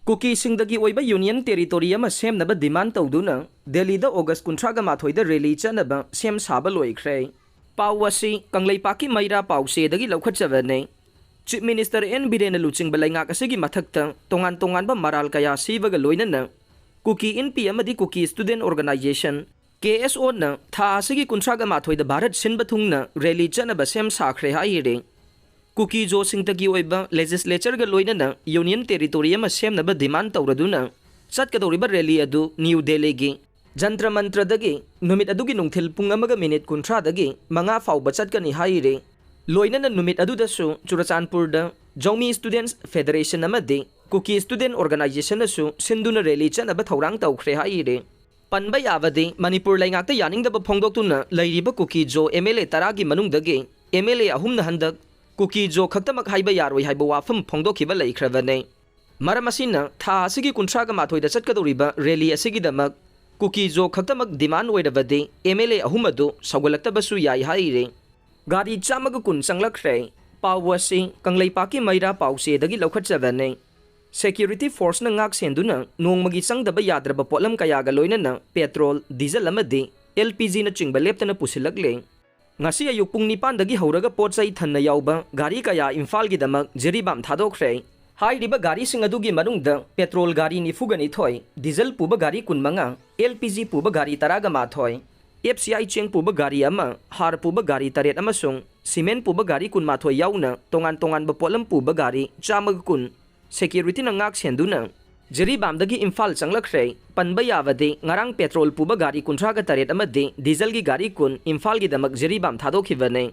Kukisingdagi Oiba Union Territory ama Semnaba demand Touduna, Delhi da August 13 da rally Chatnaba Sem Saba Loikhre. Pau asi Changlakhre Maira Pau sedagi Loikhre. Chief Minister N Birena Luching Balangak asigi mathakta tongan ba maral kaya sivaga loinana. Kuki in PM di Kuki Student Organization KSO na tha asigi 13 da Bharat Sinbathungna rally Chatnaba Sem Sakhre haire. Kukisingdagi Oiba legislature ga loinana Union Territory ama Semnaba demand tawraduna chatkadoriba rally adu New Delhi gi Jantra Mantra dagi numit adugi nungthil pung amaga minute 30 dagi manga fauba chatkani haire loinana numit adu dasu Churachandpur da Jongmi Students Federation amadi Kuki Student Organization asu sinduna rally chanaba thorang tawkhre haire panba yabadi Manipur laingakta yaningdaba phongdoktuna lairiba Kuki jo MLA taragi manungdagi MLA ahumna handak Kuki jo khaktamak haiba yaroi haiba wafam phongdokhiba Loikhre maramasina tha asigi 13 da chatkadoriba rally asigi damak Kuki jo khaktamak demand oidabadi MLA ahumadu saugalaktabasu yai haire Gari chamaga kun Changlakhre pawasi Changlakhre maira pause dagi Loikhre security force na ngak senduna nongmagi changdaba yadraba potlam kayaga loinana petrol diesel amadi LPG na chingba leptana pusilagle ngasi ayuk pung 9 dagi horaga potsai thanna yauba gari kaya Imphal gi damak jeribam thadokre hairiba gari sing adugi manungda petrol gari ni fugani thoi diesel puba gari kunmanga LPG puba gari taraga ma thoi FCI cheng puba gari ama har puba gari taret amasung cement puba gari kun ma thoi yauna tongan ba potlam puba gari chamag kun security na ngak senduna jeribam dagi Imphal Changlakhre panba yawade ngarang petrol puba gari 13 amadi diesel gi gari kun Imphal gi damak jeribam thadokhiwane